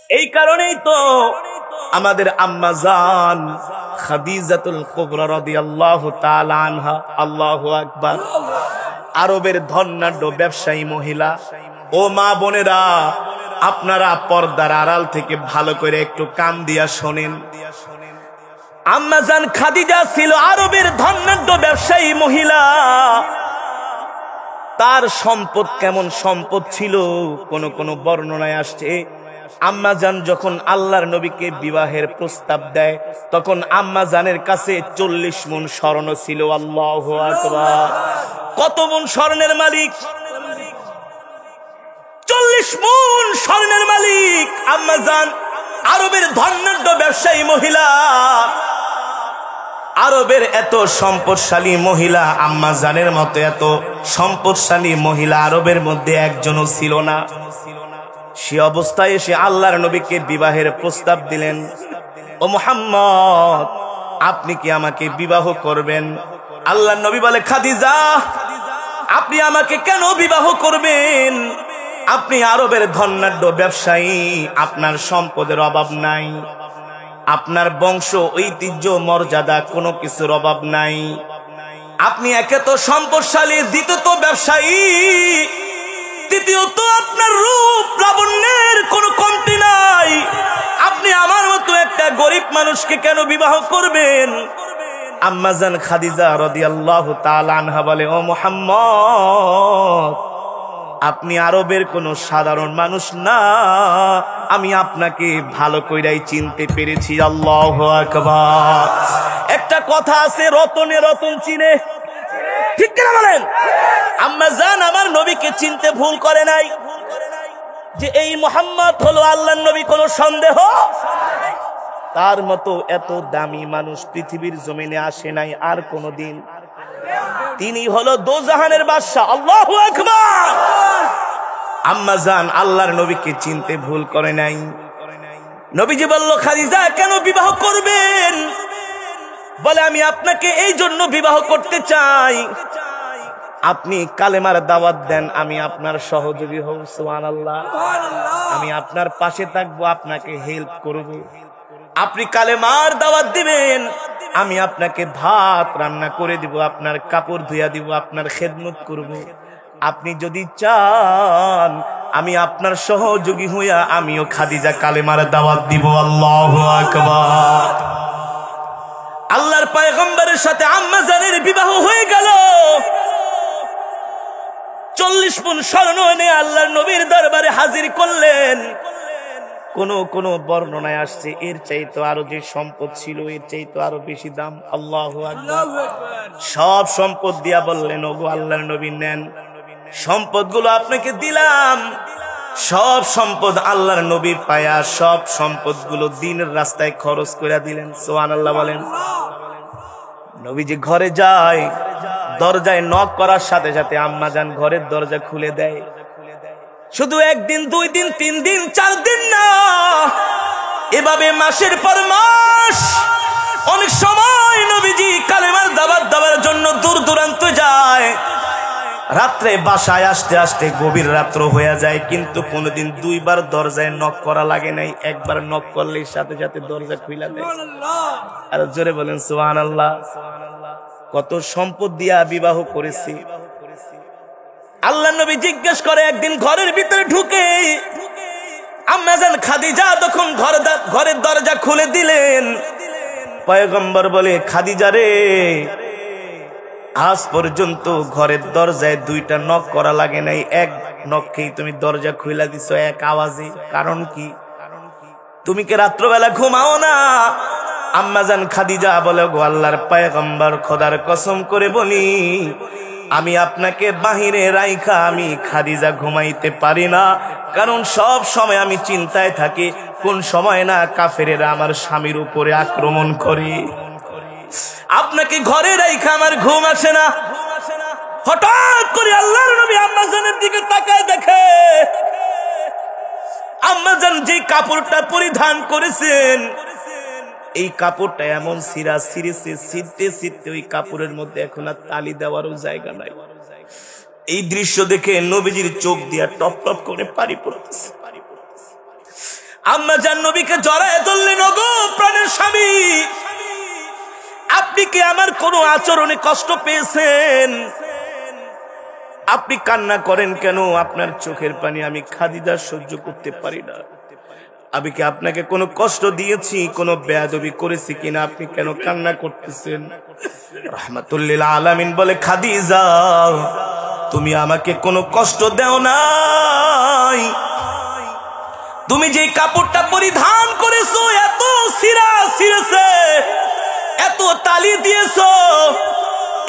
এই কারণেই তো আমাদের আম্মা জান খাদিজাতুল কুবরা রাদিয়াল্লাহু তাআলা আনহা, আল্লাহু আকবার, আরবের ধনাঢ্য ব্যবসায়ী মহিলা। ও মা বোনেরা, আপনারা পর্দার আড়াল থেকে ভালো করে একটু কান দিয়া শোনেন। আম্মা জান খাদিজা ছিল আরবের ধনাঢ্য ব্যবসায়ী মহিলা। তার সম্পদ কেমন সম্পদ ছিল, কোন কোন বর্ণনায় আসছে আম্মা জান যখন আল্লাহর নবীকে বিবাহের প্রস্তাব দেয় তখন আম্মা জানের কাছে 40 মণ স্বর্ণ ছিল। আল্লাহু আকবার। কত মণ স্বর্ণের মালিক? 40 মণ স্বর্ণের মালিক আম্মা জান, আরবের ধনাঢ্য ব্যবসায়ী মহিলা। আরবের এত সম্পদশালী মহিলা, আম্মা জানের মতো এত সম্পদশালী মহিলা আরবের মধ্যে একজনও ছিল না। সে অবস্থায় এসে আল্লাহর নবীকে বিবাহের প্রস্তাব দিলেন। ও মুহাম্মদ, আপনি কি আমাকে বিবাহ করবেন? আল্লাহর নবী বলে, খাদিজা, আপনি আমাকে কেন বিবাহ করবেন? আপনি আরবের ধনাঢ্য ব্যবসায়ী, আপনার সম্পদের অভাব নাই, আপনার বংশ ঐতিহ্য মর্যাদা কোনো কিছুর অভাব নাই, আপনি একে তো সম্পদশালী, দ্বিতীয়ত ব্যবসায়ী, তৃতীয়ত আপনার রূপ লাবণ্যের কোনো কমতি নাই। আপনি আমার মতো একটা গরিব মানুষকে কেন বিবাহ করবেন? আম্মা জান খাদিজা রাদিয়াল্লাহু তাআলা আনহা বলে, ও মুহাম্মদ, আপনি আরবের কোন সাধারণ মানুষ না, আমি আপনাকে ভালো কইরাই চিনতে পেরেছি। আল্লাহু আকবার। একটা কথা আছে, রতনে রতন চিনে, ঠিক কিনা বলেন? আম্মা জান আমার নবীকে চিনতে ভুল করে নাই যে এই মুহাম্মদ হলো আল্লাহর নবী, কোনো সন্দেহ। তার মতো এত দামি মানুষ পৃথিবীর জমিনে আসে নাই আর কোনদিন। তিনি হলো দোজাহানের বাদশা। আল্লাহু আকবার। আম্মা জান আল্লাহর নবীকে চিনতে ভুল করে নাই। নবীজি বলল, খাদিজা কেন বিবাহ করবেন? বলে, আমি আপনাকে এই জন্য বিবাহ করতে চাই, আপনি কালেমার দাওয়াত দেন, আমি আপনার সহযোগী হব। সুবহানাল্লাহ। আমি আপনার পাশে থাকবো, আপনাকে হেল্প করব। আপনি কালেমার দাওয়াত দিবেন, আমি আপনাকে ভাত রান্না করে দিব, আপনার কাপড় ধুইয়া দিব, আপনার খেদমত করব। আপনি যদি চান আমি আপনার সহযোগী হইয়া আমিও খাদিজা কালেমার দাওয়াত দিব। আল্লাহু আকবার। আল্লাহর পয়গম্বরের সাথে আম্মা জানের বিবাহ হয়ে গেল। 40 মণ স্বর্ণ এনে আল্লাহর নবীর দরবারে হাজির করলেন। কোন বর্ণনায় আসছে এর চাইতে আরো যে সম্পদ ছিল এর চাইতে আরো বেশি দাম। আল্লাহু আকবার। সব সম্পদ দিয়া বললেন, ওগো আল্লাহর নবী, নেন, সম্পদগুলো আপনাকে দিলাম। সব সম্পদ আল্লাহর নবী পায়া সব সম্পদগুলো দ্বীনের রাস্তায় খরচ করে দিলেন। সুবহানাল্লাহ বলেন। নবীজি ঘরে যায়, দরজায় নক করার সাথে সাথে আম্মা জান ঘরের দরজা খুলে দেয়। শুধু 1 দিন 2 দিন 3 দিন 4 দিন না, এভাবে মাসের পর মাস। অনেক সময় নবীজি কালেমার দাওয়াত দেওয়ার জন্য দূর দূরান্ত যায়। রাত্রে বাসায় আসতে আসতে গভীর রাত্র হয়ে যায়, কিন্তু কোনোদিন 2 বার দরজায় নক করা লাগে নাই। একবার নক করলে সাথে সাথে দরজা খুলে দেয়। আর জোরে বলেন সুবহানাল্লাহ। কত সম্পদ দিয়া বিবাহ করেছি। আল্লাহর নবী জিজ্ঞেস করে, একদিন ঘরের ভিতরে ঢুকে আম্মা জান খাদিজা তখন ঘরের দরজা খুলে দিলেন। পয়গম্বর বলে, খাদিজা রে, আজ পর্যন্ত ঘরের দরজায় 2টা নক করা লাগে নাই, 1 নককেই তুমি দরজা খুলে দিছো এক আওয়াজে। কারণ কি? তুমি কি রাত্রবেলা ঘুমাও না? আম্মা জান খাদিজা বলে, গো আল্লাহর পয়গম্বর, খোদার কসম করে বলি, আমি আপনাকে বাহিরে রাইখা আমি খাদিজা ঘুমাইতে পারি না। কারণ সব সময় আমি চিন্তায় থাকি কোন সময় না কাফেরেরা আমার স্বামীর উপরে আক্রমণ করে। আপনাকে ঘরে রাইখা আমার ঘুম আসে না। হঠাৎ করে আল্লাহর নবী আম্মা জানের দিকে তাকায় দেখে আম্মা জান যে কাপড়টা পরিধান করেছেন এই কাপড়টা এমন সিরা সিরেছে, ছিটতে ছিটতে ওই কাপড়ের মধ্যে এখন আর তালি দেওয়ারও জায়গা নাই। এই দৃশ্য দেখে নবীজির চোখ দিয়া টপ টপ করে পানি পড়তেছে। আম্মা জান নবীকে জড়ায় ধরলেন, ওগো প্রাণের স্বামী, আপনি কি আমার কোনো আচরণে কষ্ট পেয়েছেন? আপনি কান্না করেন কেন? আপনার চোখের পানি আমি খাদিজা সহ্য করতে পারি না। আমি কি আপনাকে কোনো কষ্ট দিয়েছি, কোনো বেয়াদবি করেছি কিনা? আপনি কেন কান্না করতেছেন? রাহমাতুল্লিল আলামিন বলে, খাদিজা, তুমি আমাকে কোনো কষ্ট দাও নাই। তুমি যে কাপড়টা পরিধান করেছো এত ছিঁড়া ছিঁড়েছে, এত তালি দিয়েছো,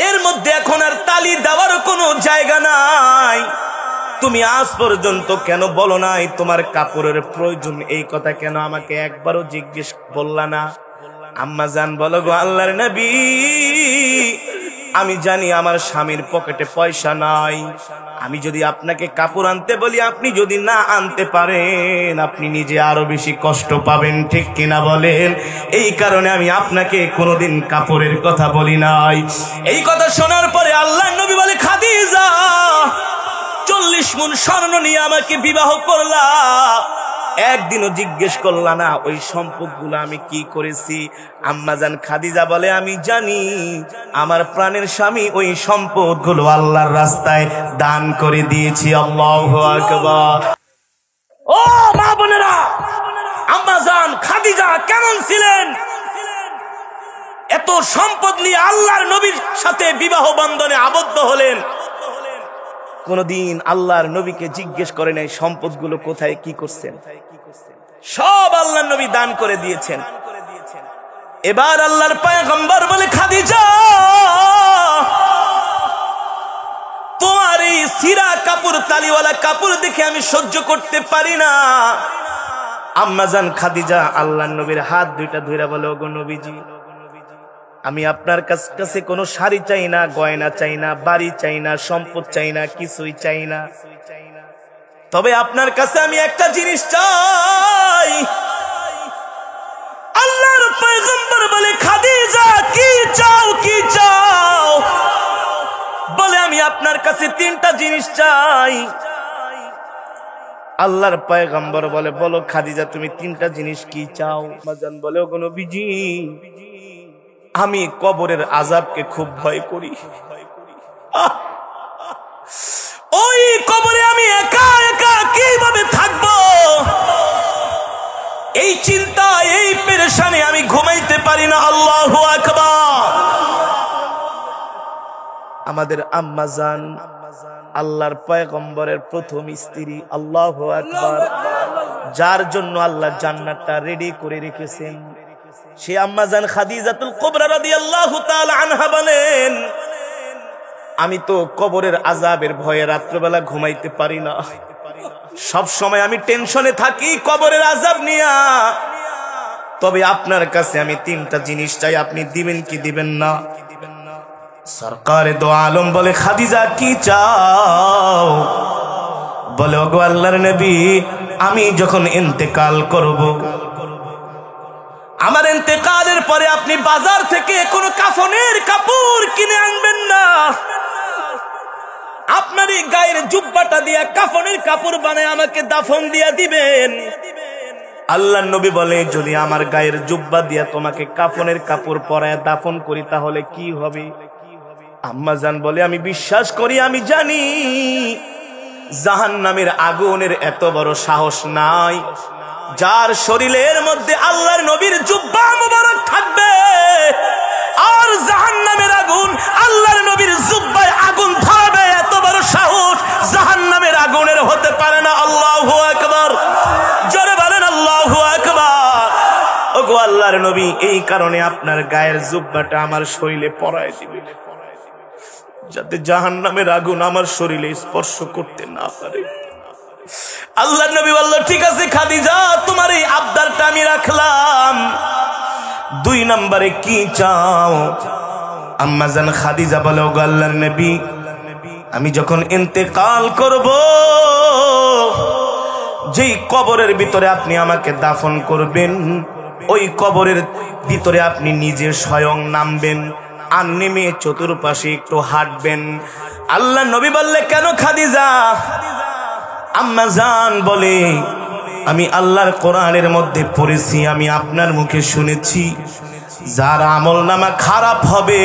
এর মধ্যে এখন আর তালি দেওয়ার কোনো জায়গা নাই। তুমি আজ পর্যন্ত কেন বলো নাই তোমার কাপড়ের প্রয়োজন? এই কথা কেন আমাকে একবারও জিজ্ঞেস বললা না? আম্মা জান বলো, গো আল্লাহর নবী, আমি জানি আমার স্বামীর পকেটে পয়সা নাই। আমি যদি আপনাকে কাপড় আনতে বলি, আপনি যদি না আনতে পারেন, আপনি নিজে আরো বেশি কষ্ট পাবেন, ঠিক কিনা বলেন? এই কারণে আমি আপনাকে কোনোদিন কাপড়ের কথা বলি নাই। এই কথা শোনার পরে আল্লাহর নবী বলে, খাদিজা, 40 মণ স্বর্ণ নিয়ে আমাকে বিবাহ করলা, একদিনও জিজ্ঞেস করলা না ওই সম্পদগুলো আমি কি করেছি? আম্মাজান খাদিজা বলে, আমি জানি আমার প্রাণের স্বামী ওই সম্পদগুলো আল্লাহর রাস্তায় দান করে দিয়েছি। আল্লাহু আকবার। ও মা বোনেরা, আম্মাজান খাদিজা কেমন ছিলেন? এত সম্পদ নিয়ে আল্লাহর নবীর সাথে বিবাহ বন্ধনে আবদ্ধ হলেন। কোনদিন আল্লাহর নবীকে জিজ্ঞেস করে নাই সম্পদগুলো কোথায় কি করছেন? সব আল্লাহর নবী দান করে দিয়েছেন। এবার আল্লাহর পয়গম্বর বলে, খাদিজা, তোমার এই সিরা কাপড়, তালিওয়ালা কাপড় দেখে আমি সহ্য করতে পারি না। আম্মাজান খাদিজা আল্লাহর নবীর হাত দুইটা ধরে বলে, ওগো নবীজি, আমি আপনার কাছে কোনো শাড়ি চাই না, গয়না চাই না, বাড়ি চাই না, সম্পদ চাই না, কিছুই চাই না। তবে আপনার কাছে আমি একটা জিনিস চাই। আল্লাহর পয়গম্বর বলে, খাদিজা, কি চাও, কি চাও? বলে, আমি আপনার কাছে 3টা জিনিস চাই। আল্লাহর পয়গম্বর বলে, বলো খাদিজা, তুমি 3টা জিনিস কি চাও? মাজান বলে, ওগো নবীজি, আমি কবরের আযাবকে খুব ভয় করি। ওই কবরে আমি একা একা কিভাবে থাকবো, এই চিন্তা, এই পেরেশানি আমি ঘুমাইতে পারি না। আল্লাহু আকবার। আমাদের আম্মা জান আল্লাহর পয়গম্বরের প্রথম স্ত্রী। আল্লাহু আকবার। যার জন্য আল্লাহ জান্নাতটা রেডি করে রেখেছেন, সে আম্মা জান খাদিজাতুল কুবরা রাদিয়াল্লাহু তাআলা আনহা বলেন, আমি তো কবরের আযাবের ভয়ে রাত্রিবেলা ঘুমাইতে পারি না। সব সময় আমি টেনশনে থাকি কবরের আযাব নিয়া। তবে আপনার কাছে আমি 3টা জিনিস চাই, আপনি দিবেন কি দিবেন না? সরকারে দো আলম বলে, খাদিজা কি চাও? বলে, ওগো আল্লাহর নবী, আমি যখন ইন্তেকাল করব, আমার ইন্তেকালের পরে আপনি বাজার থেকে কোনো কাফনের কাপড় কিনে আনবেন না। আপনার এই গায়ের জুব্বাটা দিয়া কাফনের কাপড় বানায় আমাকে দাফন দিয়া দিবেন। আল্লাহর নবী বলে, যদি আমার গায়ের জুব্বা দিয়া তোমাকে কাফনের কাপড় পরায় দাফন করি তাহলে কি হবে? আম্মা জান বলে, আমি বিশ্বাস করি, আমি জানি জাহান্নামের আগুনের এত বড় সাহস নাই যার শরীরের মধ্যে আল্লাহর নবীর জুব্বা মুবারক থাকবে, আর জাহান্নামের আগুন আল্লাহর নবীর জুব্বায় আগুন ধরাবে, এত বড় সাহস জাহান্নামের আগুনের হতে পারে না। আল্লাহু আকবার। জোরে বলেন আল্লাহু আকবার। ওগো আল্লাহর নবী, এই কারণে আপনার গায়ের জুব্বাটা আমার শরীরে পরায় দিবেন, যাতে জাহান্নামের আগুন আমার শরীরে স্পর্শ করতে না পারে। আল্লাহর নবী বলল, ঠিক আছে খাদিজা, তোমার এই আবদারটা আমি রাখলাম। 2 নম্বরে কি চাও? আম্মা জান খাদিজা বলে, ওগো আল্লাহর নবী, আমি যখন ইন্তেকাল করব, যেই কবরের ভিতরে আপনি আমাকে দাফন করবেন, ওই কবরের ভিতরে আপনি নিজে স্বয়ং নামবেন, আর নেমে চতুর্পাশে একটু হাঁটবেন। আল্লাহর নবী বললে, কেন খাদিজা? আম্মা জান বলে, আমি আল্লাহর কোরআনের মধ্যে পড়েছি, আমি আপনার মুখে শুনেছি, যার আমলনামা খারাপ হবে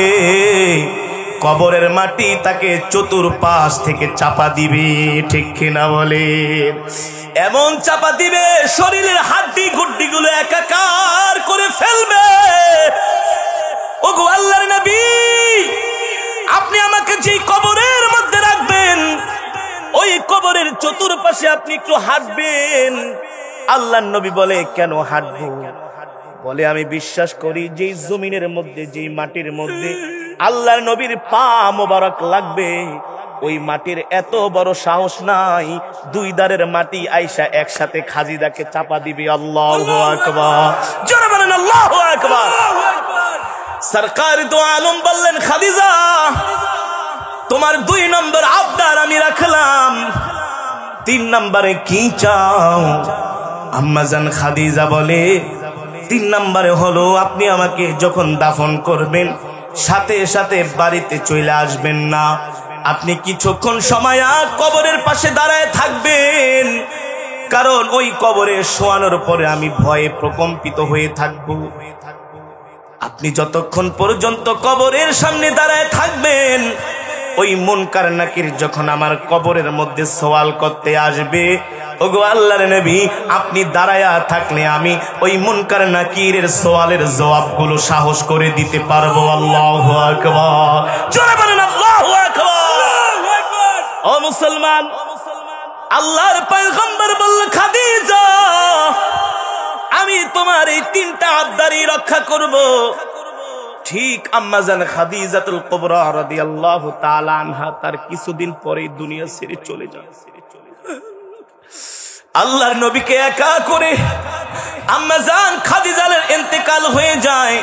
কবরের মাটি তাকে চতুর্পাশ থেকে চাপা দিবে। ঠিক কিনা বলে? এমন চাপা দিবে শরীরের হাড্ডি গুড্ডিগুলো একাকার করে ফেলবে। ওগো আল্লাহর নবী, আপনি আমাকে যেই কবরের মধ্যে রাখবেন ওই কবরের চতুর্পাশে আপনি একটু হাঁটবেন। আল্লাহর নবী বলে, কেন হাঁটবো? বলে, আমি বিশ্বাস করি যেই জমিনের মধ্যে, যেই মাটির মধ্যে আল্লাহর নবীর পা মোবারক লাগবে ওই মাটির এত বড় সাহস নাই দুই দারের মাটি আইসা একসাথে খাদিজাকে চাপা দিবে। আল্লাহু আকবার, জোরে বলেন আল্লাহু আকবার। সরকার তো আলম বললেন, খাদিজা তোমার 2 নম্বর আবদার আমি রাখলাম, 3 নম্বরে কি চাও? আম্মাজান খাদিজা বলে, 3 নম্বরে হলো আপনি আমাকে যখন দাফন করবেন সাথে সাথে বাড়িতে চলে আসবেন না, আপনি কিছুক্ষণ সময় কবরের পাশে দাঁড়ায় থাকবেন, কারণ ওই কবরে শোয়ানোর পরে আমি ভয়ে প্রকম্পিত হয়ে থাকব। আপনি যতক্ষণ পর্যন্ত কবরের সামনে দাঁড়ায় থাকবেন ওই মুনকার নাকির যখন আমার কবরের মধ্যে সওয়াল করতে আসবে, ওগো আল্লাহর নবী আপনি দাঁড়ায়া থাকলে আমি ওই মুনকার নাকিরের সওয়ালের জবাবগুলো সাহস করে দিতে পারবো। আল্লাহু আকবার, জোরে বলেন আল্লাহু আকবার। ও মুসলমান, আল্লাহর পয়গম্বর বললেন, খাদিজা আমি তোমার এই 3টা আবদারই রক্ষা করব। ঠিক আম্মাজান খাদিজাতুল কুবরা রাদিয়াল্লাহু তাআলা আনহা তার কিছুদিন পরেই দুনিয়া ছেড়ে চলে যান। আল্লাহর নবীকে একা করে আম্মাজান খাদিজার ইন্তেকাল হয়ে যায়।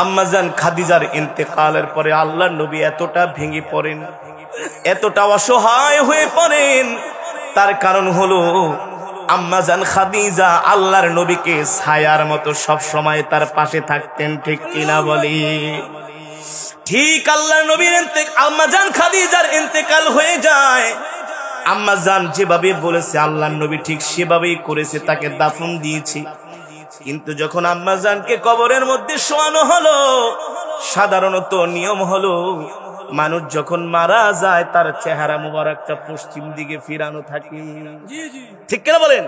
আম্মাজান খাদিজার ইন্তেকালের পরে আল্লাহর নবী এতটা ভেঙে পড়েন, এতটা অসহায় হয়ে পড়েন, তার কারণ হলো আম্মাজান খাদিজা আল্লাহর নবীকে ছায়ার মতো সব সময় তার পাশে থাকতেন। ঠিক কিনা বলি? ঠিক আল্লাহর নবীর আম্মাজান খাদিজার ইন্তেকাল হয়ে যায়। আম্মাজান যেভাবে বলেছে আল্লাহর নবী ঠিক সেভাবেই করেছে, তাকে দাফন দিয়েছে। কিন্তু যখন আম্মাজানকে কবরের মধ্যে শোয়ানো হলো, সাধারণত নিয়ম হলো মানুষ যখন মারা যায় তার চেহারা মুবারকটা পশ্চিম দিকে ফিরানো থাকে। ঠিক কিনা বলেন?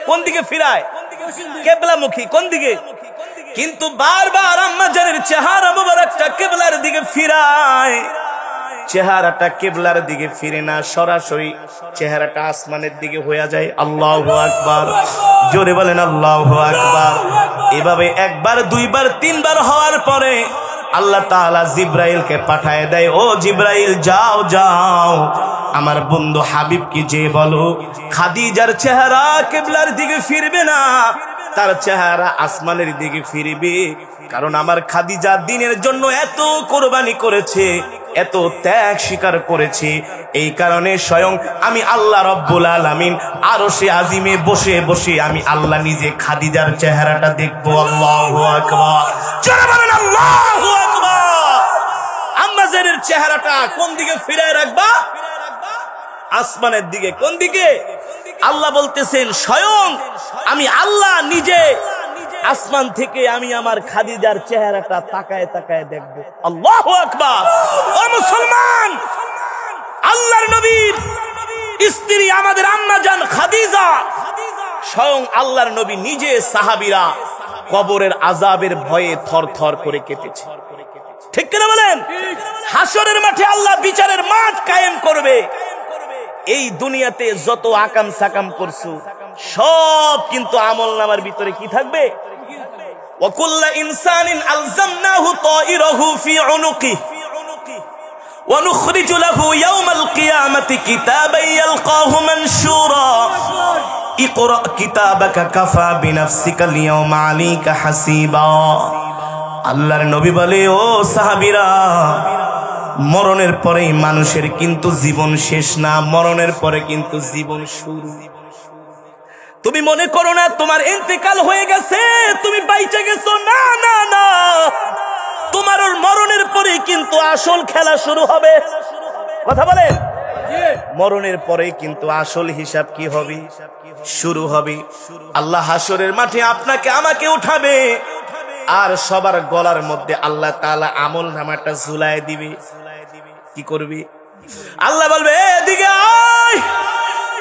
কোন দিকে ফিরায়? কিবলামুখী। কোন দিকে? কিন্তু বারবার আম্মাজানের চেহারা মুবারকটা কিবলার দিকে ফিরায়। চেহারাটা কিবলার দিকে ফিরে না, সরাসরি চেহারাটা আসমানের দিকে হয়ে যায়। আল্লাহু আকবার, জোরে বলেন আল্লাহু আকবার। এভাবে 1 বার 2 বার 3 বার হওয়ার পরে আল্লাহ তাআলা জিব্রাইলকে পাঠায় দেয়, ও জিব্রাইল যাও যাও আমার বন্ধু হাবিবকে যে বলো খাদিজার চেহারা কিবলার দিকে ফিরবে না, তার চেহারা আসমানের দিকে ফিরবে। কারণ আমার খাদিজা দ্বীনের জন্য এত কোরবানি করেছে, এত ত্যাগ স্বীকার করেছে, এই কারণে স্বয়ং আমি আল্লাহ রব্বুল আলামিন আরশে আজিমে বসে বসে আমি আল্লাহ নিজে খাদিজার চেহারাটা দেখবো। আল্লাহু আকবার, জোরে বলেন আল্লাহু আকবার। আম্মাজানের চেহারাটা কোন দিকে ফিরায় রাখবা? আসমানের দিকে। কোন দিকে? আল্লাহ বলতেছেন স্বয়ং আমি আল্লাহ নিজে আসমান থেকে আমি আমার খাদিজার চেহারাটা তাকায় তাকায় দেখবো। আল্লাহু আকবার। ও মুসলমান, আল্লাহর নবীর স্ত্রী আমাদের আম্মাজান খাদিজা, স্বয়ং আল্লাহর নবী নিজে সাহাবীরা কবরের আযাবের ভয়ে থরথর করে কেঁপেছে। ঠিক কিনা বলেন? হাসরের মাঠে আল্লাহ বিচারের মাঠ কায়েম করবে। এই দুনিয়াতে যত আকাম সাকাম করছো সব কিন্তু আমলনামার ভিতরে কি থাকবে? ওয়া কুল্লু ইনসানিন আলজামনাহু তায়রাহু ফি উনুকিহি ওয়া নুখরিজু লাহু ইয়াওমাল কিয়ামাতি কিতাবান ইয়ালকাহু মানশুরা ইকরা কিতাবাকা কাফা বিনাফসিকা লিয়াওমা আলাইকা হাসিবা। আল্লাহর নবী বলে, ও সাহাবীরা, মরণের পরেই মানুষের কিন্তু জীবন শেষ না, মরণের পরে কিন্তু জীবন শুরু। তুমি মনে করো না তোমার ইন্তেকাল হয়ে গেছে, তুমি বাইচে গেছো, না না না, তোমার মরণের পরে কিন্তু আসল খেলা শুরু হবে। কথা বলেন? মরণের পরে কিন্তু আসল হিসাব কি হবে? শুরু হবে। আল্লাহ হাসরের মাঠে আপনাকে আমাকে উঠাবে, আর সবার গলার মধ্যে আল্লাহ তাআলা আমল নামাটা ঝুলায় দিবে। কি করবি? আল্লাহ বলবে, এদিকে আয়,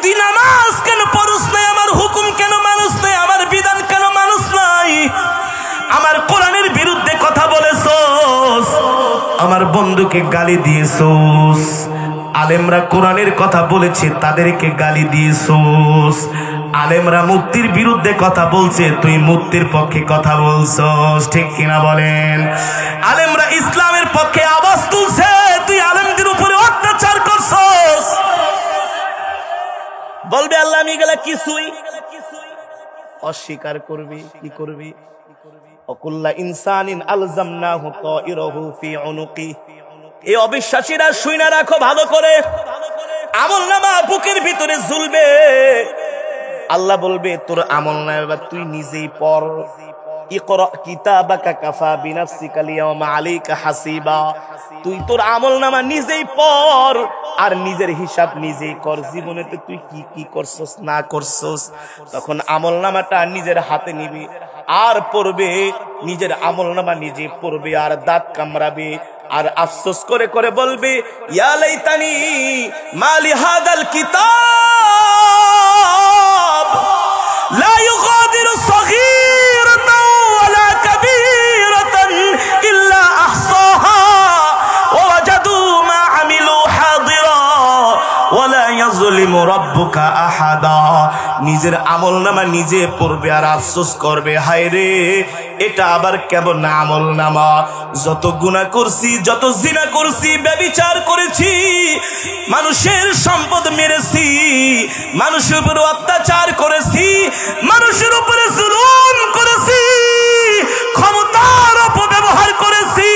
তুই নামাজ কেন পড়স নাই, আমার হুকুম কেন মানুষ নাই, আমার বিধান কেন মানুষ নাই, আমার কোরআনের বিরুদ্ধে কথা বলেছস, আমার বন্ধুকে গালি দিয়েছস, আলেমরা কোরআনের কথা বলেছে তাদেরকে গালি দিয়েছস, আলেমরা মুক্তির বিরুদ্ধে কথা বলছে তুই মুক্তির পক্ষে কথা বলছস, ঠিক কিনা বলেন? আলেমরা ইসলামের পক্ষে আওয়াজ তুলছে, তুই আলেমদের উপরে অত্যাচার করছস। বলবে আল্লাহ আমি গেলা কিছুই, অস্বীকার করবি। কি করবি? অকুল্লা ইনসানিন আলজামনাহু তাইরাহু ফি উনুকি। এই অবিশ্বাসীরা শুনে রাখো ভালো করে, আমলনামা বুকের ভিতরে ঝুলবে। আল্লাহ বলবে তোর আমলনামা তুই নিজেই পড়। ইকরা কিতাবাকা কাফা বিনাফসিকা আল-ইয়াওমা আলাইকা হাসিবা। তুই তোর আমলনামা নিজেই পড় আর নিজের হিসাব নিজেই কর, জীবনেতে তুই কি কি করছস না করছস। তখন আমলনামাটা নিজের হাতে নিবি আর পড়বে, নিজের আমলনামা নিজে পড়বে আর দাঁত কামড়াবে আর আফসোস করে করে বলবে, ইয়া লাইতানি মালি হাদাল কিতাব লা ইউগাদিরু সগীরাতান ওয়ালা কাবীরাতান ইল্লা আহসাহা ওয়া ওয়াজাদু মা আমিলু হাদিরা ওয়ালা ইয়াজলিমু রাব্বুকা আহাদা। নিজের আমলনামা নিজে পড়বে আর আফসোস করবে, হায় রে এটা আবার কেমন আমলনামা, যত গুনাহ করছি, যত জিনা করছি, ব্যভিচার করেছি, মানুষের সম্পদ মেরেছি, মানুষের উপর অত্যাচার করেছি, মানুষের উপরে জুলুম করেছি, ক্ষমতার অপব্যবহার করেছি,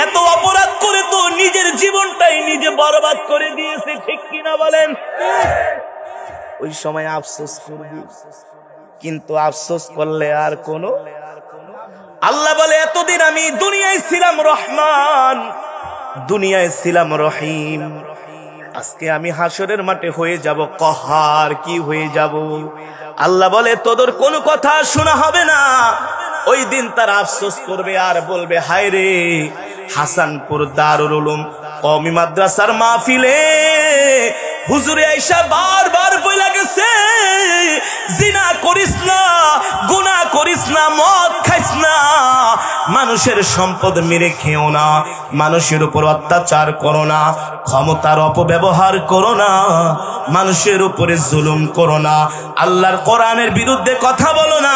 এত অপরাধ করে তো নিজের জীবনটাই নিজে বরবাদ করে দিয়েছে, ঠিক কিনা বলেন? ওই সময় আফসোস করবি, কিন্তু আফসোস করলে আর কোনো। আল্লাহ বলে এতদিন আমি দুনিয়ায় ছিলাম রহমান, দুনিয়ায় ছিলাম রহিম, আজকে আমি হাসরের মাঠে হয়ে যাব কহার। কি হয়ে যাব? আল্লাহ বলে তোদের কোনো কথা শোনা হবে না। ওই দিন তারা আফসোস করবে আর বলবে, হায় রে হাসানপুর দারুল উলুম কওমি মাদ্রাসার মাহফিলে হুজুরে আয়েশা বারবার বইলা গেছে, জিনা করিস না, গুনাহ করিস না, মদ খাইস না, মানুষের সম্পদ মেরে খেও না, মানুষের উপর অত্যাচার করো না, ক্ষমতার অপব্যবহার করো না, মানুষের উপরে জুলুম করো না, আল্লাহর কোরআনের বিরুদ্ধে কথা বলো না,